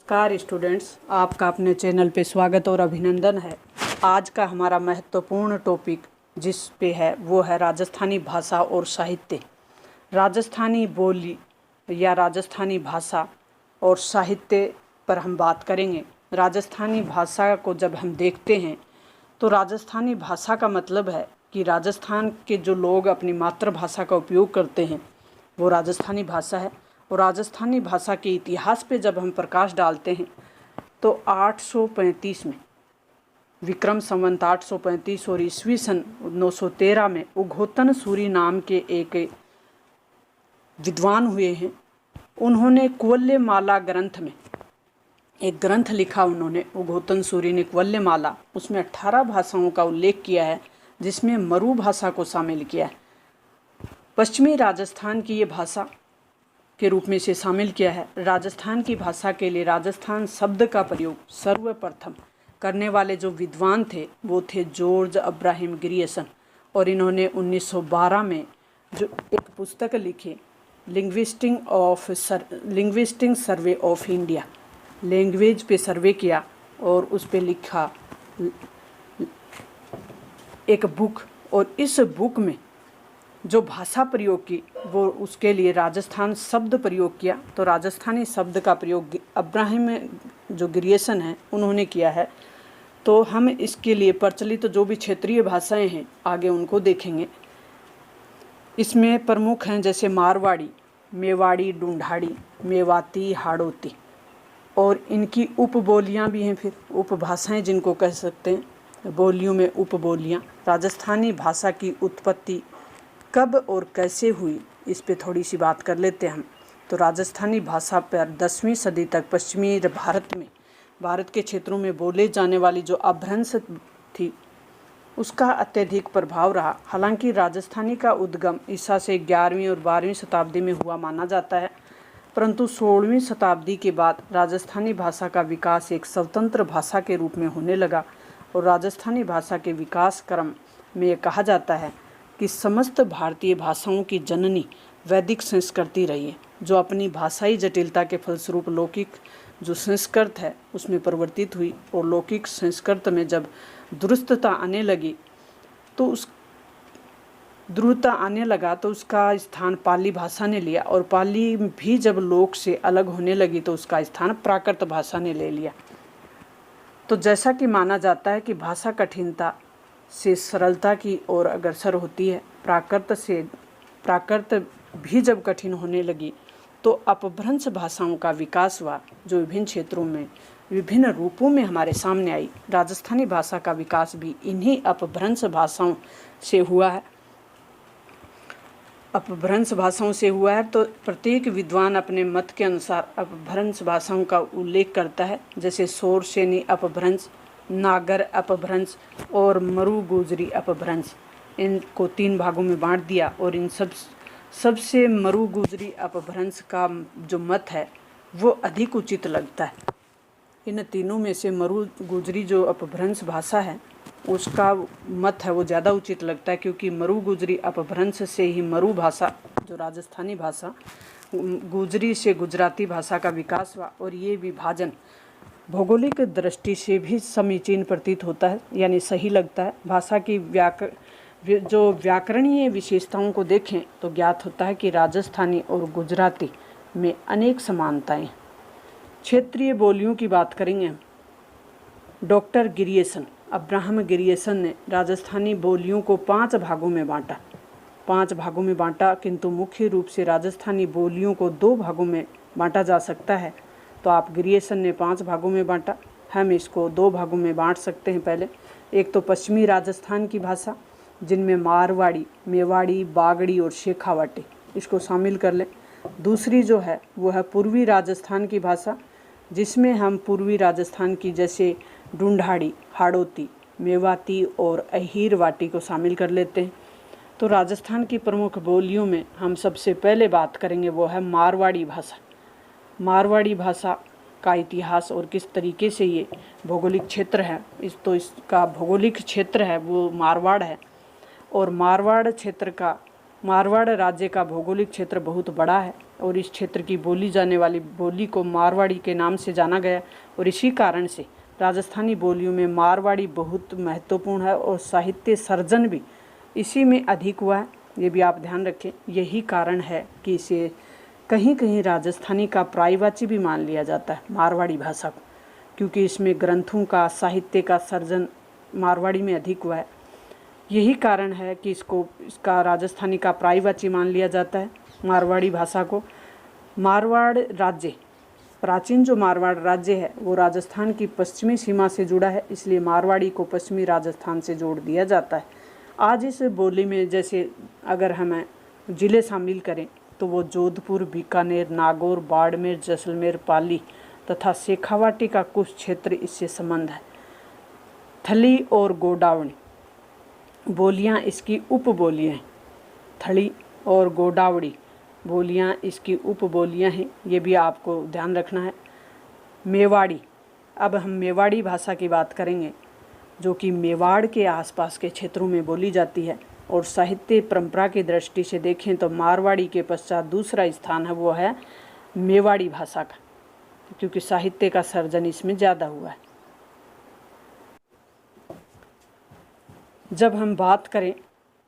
नमस्कार स्टूडेंट्स, आपका अपने चैनल पे स्वागत और अभिनंदन है। आज का हमारा महत्वपूर्ण टॉपिक जिस पे है वो है राजस्थानी भाषा और साहित्य। राजस्थानी बोली या राजस्थानी भाषा और साहित्य पर हम बात करेंगे। राजस्थानी भाषा को जब हम देखते हैं तो राजस्थानी भाषा का मतलब है कि राजस्थान के जो लोग अपनी मातृभाषा का उपयोग करते हैं वो राजस्थानी भाषा है। और राजस्थानी भाषा के इतिहास पे जब हम प्रकाश डालते हैं तो 835 में विक्रम संवत 835 और ईस्वी सन 913 में उघोतन सूरी नाम के एक विद्वान हुए हैं। उन्होंने कुवल्यमाला ग्रंथ में एक ग्रंथ लिखा। उन्होंने उघोतन सूरी ने कुवल्यमाला, उसमें 18 भाषाओं का उल्लेख किया है जिसमें मरु भाषा को शामिल किया है। पश्चिमी राजस्थान की ये भाषा के रूप में इसे शामिल किया है। राजस्थान की भाषा के लिए राजस्थान शब्द का प्रयोग सर्वप्रथम करने वाले जो विद्वान थे वो थे जॉर्ज अब्राहम ग्रियर्सन। और इन्होंने 1912 में जो एक पुस्तक लिखी, linguistic survey of India, language पे सर्वे किया और उस पे लिखा एक बुक। और इस बुक में जो भाषा प्रयोग की वो उसके लिए राजस्थान शब्द प्रयोग किया। तो राजस्थानी शब्द का प्रयोग अब्राहम जो ग्रियर्सन हैं उन्होंने किया है। तो हम इसके लिए प्रचलित जो भी क्षेत्रीय भाषाएं हैं आगे उनको देखेंगे। इसमें प्रमुख हैं जैसे मारवाड़ी, मेवाड़ी, ढूंढाड़ी, मेवाती, हाड़ौती। और इनकी उपबोलियां भी हैं, फिर उपभाषाएं जिनको कह सकते हैं। बोलियों में उपबोलियां। राजस्थानी भाषा की उत्पत्ति कब और कैसे हुई इस पे थोड़ी सी बात कर लेते हैं हम। तो राजस्थानी भाषा पर 10वीं सदी तक पश्चिमी भारत के क्षेत्रों में बोले जाने वाली जो अपभ्रंश थी उसका अत्यधिक प्रभाव रहा। हालांकि राजस्थानी का उद्गम ईसा से 11वीं और 12वीं शताब्दी में हुआ माना जाता है, परंतु 16वीं शताब्दी के बाद राजस्थानी भाषा का विकास एक स्वतंत्र भाषा के रूप में होने लगा। और राजस्थानी भाषा के विकास क्रम में ये कहा जाता है कि समस्त भारतीय भाषाओं की जननी वैदिक संस्कृति रही है, जो अपनी भाषाई जटिलता के फलस्वरूप लौकिक जो संस्कृत है उसमें परिवर्तित हुई। और लौकिक संस्कृत में जब दुरुस्तता आने लगी तो उसका स्थान पाली भाषा ने लिया। और पाली भी जब लोक से अलग होने लगी तो उसका स्थान प्राकृत भाषा ने ले लिया। तो जैसा कि माना जाता है कि भाषा कठिनता से सरलता की ओर अग्रसर होती है, प्राकृत भी जब कठिन होने लगी तो अपभ्रंश भाषाओं का विकास हुआ जो विभिन्न क्षेत्रों में विभिन्न रूपों में हमारे सामने आई। राजस्थानी भाषा का विकास भी इन्हीं अपभ्रंश भाषाओं से हुआ है। तो प्रत्येक विद्वान अपने मत के अनुसार अपभ्रंश भाषाओं का उल्लेख करता है, जैसे शोरसेनी अपभ्रंश, नागर अपभ्रंश और मरु गुजरी अपभ्रंश। इनको 3 भागों में बांट दिया। और इन सबसे मरु गुजरी अपभ्रंश का जो मत है वो अधिक उचित लगता है। इन तीनों में से मरु गुजरी जो अपभ्रंश भाषा है उसका मत है वो ज़्यादा उचित लगता है, क्योंकि मरु गुजरी अपभ्रंश से ही मरु भाषा जो राजस्थानी भाषा, गुजरी से गुजराती भाषा का विकास हुआ। और ये विभाजन भौगोलिक दृष्टि से भी समीचीन प्रतीत होता है, यानी सही लगता है। भाषा की जो व्याकरणीय विशेषताओं को देखें तो ज्ञात होता है कि राजस्थानी और गुजराती में अनेक समानताएं। क्षेत्रीय बोलियों की बात करेंगे। डॉक्टर ग्रियर्सन, अब्राहम ग्रियर्सन ने राजस्थानी बोलियों को 5 भागों में बांटा। किंतु मुख्य रूप से राजस्थानी बोलियों को 2 भागों में बांटा जा सकता है। तो आप ग्रियर्सन ने 5 भागों में बांटा, हम इसको 2 भागों में बांट सकते हैं। पहले एक तो पश्चिमी राजस्थान की भाषा जिनमें मारवाड़ी, मेवाड़ी, बागड़ी और शेखावाटी इसको शामिल कर लें। दूसरी जो है वो है पूर्वी राजस्थान की भाषा, जिसमें हम पूर्वी राजस्थान की जैसे ढूंढाड़ी, हाड़ौती, मेवाती और अहीरवाटी को शामिल कर लेते हैं। तो राजस्थान की प्रमुख बोलियों में हम सबसे पहले बात करेंगे वो है मारवाड़ी भाषा। मारवाड़ी भाषा का इतिहास और किस तरीके से ये भौगोलिक क्षेत्र है, इसका भौगोलिक क्षेत्र है वो मारवाड़ है। और मारवाड़ क्षेत्र का मारवाड़ राज्य का भौगोलिक क्षेत्र बहुत बड़ा है और इस क्षेत्र की बोली जाने वाली बोली को मारवाड़ी के नाम से जाना गया और इसी कारण से राजस्थानी बोलियों में मारवाड़ी बहुत महत्वपूर्ण है और साहित्य सर्जन भी इसी में अधिक हुआ है। ये भी आप ध्यान रखें। यही कारण है कि इसे कहीं कहीं राजस्थानी का पर्यायवाची भी मान लिया जाता है मारवाड़ी भाषा को, क्योंकि इसमें ग्रंथों का साहित्य का सर्जन मारवाड़ी में अधिक हुआ है। यही कारण है कि इसका राजस्थानी का पर्यायवाची मान लिया जाता है मारवाड़ी भाषा को। मारवाड़ राज्य, प्राचीन जो मारवाड़ राज्य है वो राजस्थान की पश्चिमी सीमा से जुड़ा है, इसलिए मारवाड़ी को पश्चिमी राजस्थान से जोड़ दिया जाता है। आज इस बोली में जैसे अगर हमें ज़िले शामिल करें तो वो जोधपुर, बीकानेर, नागौर, बाड़मेर, जैसलमेर, पाली तथा शेखावाटी का कुछ क्षेत्र इससे संबंध है। थली और गोडावणी बोलियां इसकी उपबोलियां हैं। थली और गोडावड़ी बोलियां इसकी उपबोलियां हैं, ये भी आपको ध्यान रखना है। मेवाड़ी, अब हम मेवाड़ी भाषा की बात करेंगे जो कि मेवाड़ के आसपास के क्षेत्रों में बोली जाती है और साहित्य परंपरा की दृष्टि से देखें तो मारवाड़ी के पश्चात दूसरा स्थान है वो है मेवाड़ी भाषा का, क्योंकि साहित्य का सर्जन इसमें ज़्यादा हुआ है। जब हम बात करें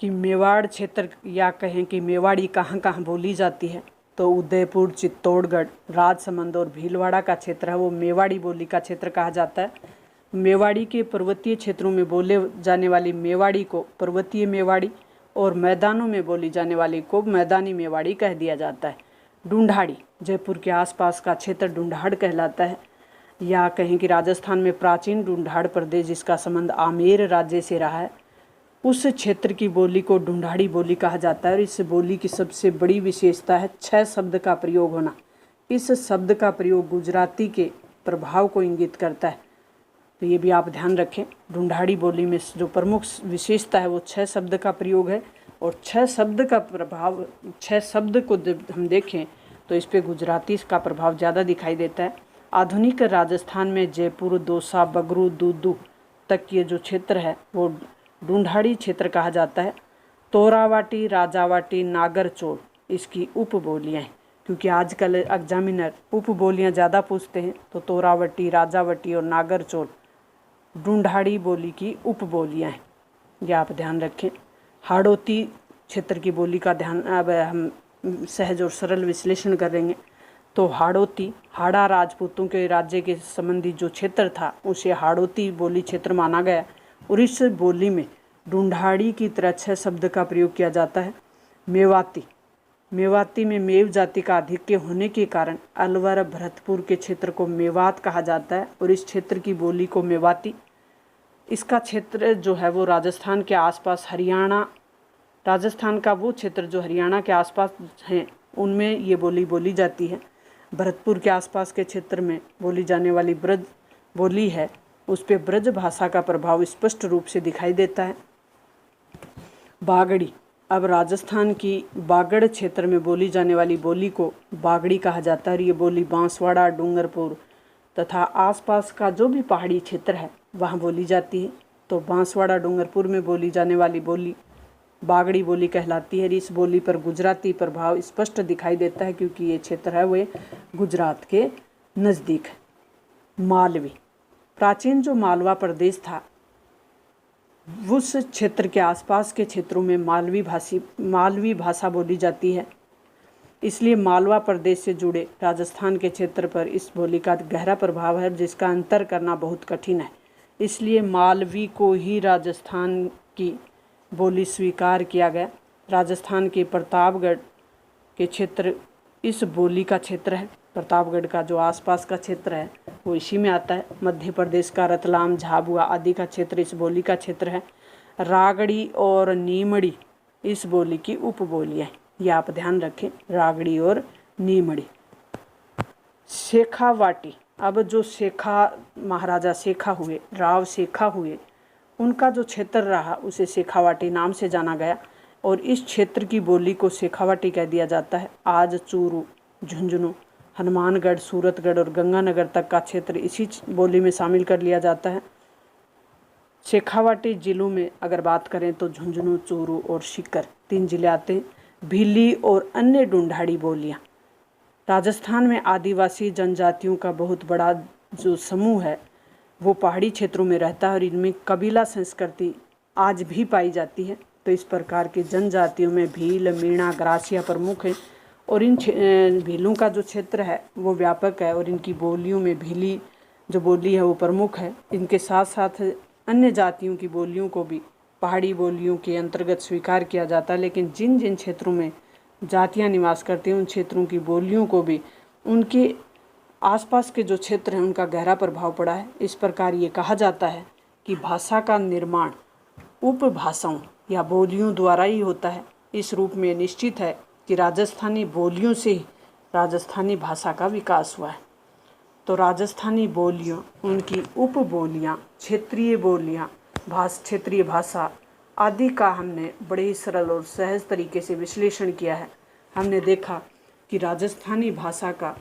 कि मेवाड़ क्षेत्र या कहें कि मेवाड़ी कहाँ कहाँ बोली जाती है तो उदयपुर, चित्तौड़गढ़, राजसमंद और भीलवाड़ा का क्षेत्र है वो मेवाड़ी बोली का क्षेत्र कहा जाता है। मेवाड़ी के पर्वतीय क्षेत्रों में बोले जाने वाली मेवाड़ी को पर्वतीय मेवाड़ी और मैदानों में बोली जाने वाली को मैदानी मेवाड़ी कह दिया जाता है। ढूंढाड़ी, जयपुर के आसपास का क्षेत्र ढूंढाड़ कहलाता है, या कहें कि राजस्थान में प्राचीन ढूंढाड़ प्रदेश जिसका संबंध आमेर राज्य से रहा है उस क्षेत्र की बोली को ढूंढाड़ी बोली कहा जाता है। और इस बोली की सबसे बड़ी विशेषता है 6 शब्द का प्रयोग होना। इस शब्द का प्रयोग गुजराती के प्रभाव को इंगित करता है, तो ये भी आप ध्यान रखें। ढूंढाड़ी बोली में जो प्रमुख विशेषता है वो 6 शब्द का प्रयोग है और 6 शब्द का प्रभाव, 6 शब्द को जब हम देखें तो इस पर गुजराती का प्रभाव ज़्यादा दिखाई देता है। आधुनिक राजस्थान में जयपुर, दौसा, बगरू, दूदू तक ये जो क्षेत्र है वो ढूंढाड़ी क्षेत्र कहा जाता है। तोरावाटी, राजावाटी, नागरचोल इसकी उपबोलियाँ हैं, क्योंकि आजकल एग्जामिनर उपबोलियाँ ज़्यादा पूछते हैं, तो तोरावटी, राजावटी और नागरचोल ढूंढाड़ी बोली की उपबोलियाँ हैं, ये आप ध्यान रखें। हाड़ौती क्षेत्र की बोली का ध्यान अब हम सहज और सरल विश्लेषण करेंगे तो हाड़ौती, हाड़ा राजपूतों के राज्य के संबंधी जो क्षेत्र था उसे हाड़ौती बोली क्षेत्र माना गया और इस बोली में ढूंढाड़ी की तरह 6 शब्द का प्रयोग किया जाता है। मेवाती, मेवाती में मेव जाति का आधिक्य होने के कारण अलवर, भरतपुर के क्षेत्र को मेवात कहा जाता है और इस क्षेत्र की बोली को मेवाती। इसका क्षेत्र जो है वो राजस्थान के आसपास हरियाणा, राजस्थान का वो क्षेत्र जो हरियाणा के आसपास हैं उनमें ये बोली बोली जाती है। भरतपुर के आसपास के क्षेत्र में बोली जाने वाली ब्रज बोली है, उस पर ब्रज भाषा का प्रभाव स्पष्ट रूप से दिखाई देता है। बागड़ी, अब राजस्थान की बागड़ क्षेत्र में बोली जाने वाली बोली को बागड़ी कहा जाता है। ये बोली बांसवाड़ा, डूंगरपुर तथा आसपास का जो भी पहाड़ी क्षेत्र है वहाँ बोली जाती है, तो बांसवाड़ा, डूंगरपुर में बोली जाने वाली बोली बागड़ी बोली कहलाती है। इस बोली पर गुजराती प्रभाव स्पष्ट दिखाई देता है, क्योंकि ये क्षेत्र है वे गुजरात के नज़दीक है। मालवी, प्राचीन जो मालवा प्रदेश था उस क्षेत्र के आसपास के क्षेत्रों में मालवी भाषा बोली जाती है, इसलिए मालवा प्रदेश से जुड़े राजस्थान के क्षेत्र पर इस बोली का गहरा प्रभाव है जिसका अंतर करना बहुत कठिन है। इसलिए मालवी को ही राजस्थान की बोली स्वीकार किया गया। राजस्थान के प्रतापगढ़ के क्षेत्र इस बोली का क्षेत्र है। प्रतापगढ़ का जो आसपास का क्षेत्र है वो इसी में आता है। मध्य प्रदेश का रतलाम, झाबुआ आदि का क्षेत्र इस बोली का क्षेत्र है। रागड़ी और नीमड़ी इस बोली की उपबोलियाँ हैं, ये आप ध्यान रखें, रागड़ी और नीमड़ी। शेखावाटी, अब जो शेखा महाराजा शेखा हुए, राव शेखा हुए, उनका जो क्षेत्र रहा उसे शेखावाटी नाम से जाना गया और इस क्षेत्र की बोली को शेखावाटी कह दिया जाता है। आज चूरू, झुंझुनू, हनुमानगढ़, सूरतगढ़ और गंगानगर तक का क्षेत्र इसी बोली में शामिल कर लिया जाता है। शेखावाटी जिलों में अगर बात करें तो झुंझुनू, चूरू और सीकर 3 जिले आते हैं। भीली और अन्य ढूंढाड़ी बोलियाँ। राजस्थान में आदिवासी जनजातियों का बहुत बड़ा जो समूह है वो पहाड़ी क्षेत्रों में रहता है और इनमें कबीला संस्कृति आज भी पाई जाती है। तो इस प्रकार की जनजातियों में भील, मीणा, ग्रासिया प्रमुख हैं और इन भीलों का जो क्षेत्र है वो व्यापक है और इनकी बोलियों में भीली जो बोली है वो प्रमुख है। इनके साथ साथ अन्य जातियों की बोलियों को भी पहाड़ी बोलियों के अंतर्गत स्वीकार किया जाता है, लेकिन जिन जिन क्षेत्रों में जातियां निवास करती हैं उन क्षेत्रों की बोलियों को भी उनके आसपास के जो क्षेत्र हैं उनका गहरा प्रभाव पड़ा है। इस प्रकार ये कहा जाता है कि भाषा का निर्माण उपभाषाओं या बोलियों द्वारा ही होता है। इस रूप में निश्चित है कि राजस्थानी बोलियों से ही राजस्थानी भाषा का विकास हुआ है। तो राजस्थानी बोलियों, उनकी उपबोलियाँ, क्षेत्रीय बोलियाँ, क्षेत्रीय भाषा आदि का हमने बड़े ही सरल और सहज तरीके से विश्लेषण किया है। हमने देखा कि राजस्थानी भाषा का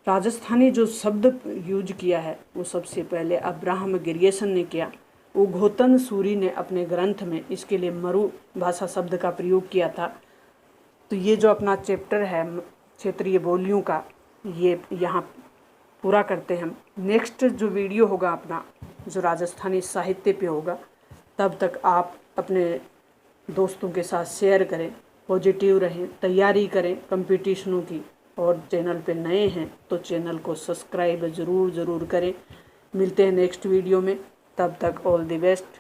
राजस्थानी जो शब्द यूज किया है वो सबसे पहले अब्राहम गिरियसन ने किया। उघोतन सूरी ने अपने ग्रंथ में इसके लिए मरु भाषा शब्द का प्रयोग किया था। तो ये जो अपना चैप्टर है क्षेत्रीय बोलियों का ये यहाँ पूरा करते हैं हम। नेक्स्ट जो वीडियो होगा अपना जो राजस्थानी साहित्य पे होगा, तब तक आप अपने दोस्तों के साथ शेयर करें, पॉजिटिव रहें, तैयारी करें कंपटीशनों की। और चैनल पे नए हैं तो चैनल को सब्सक्राइब ज़रूर करें। मिलते हैं नेक्स्ट वीडियो में, तब तक ऑल द बेस्ट।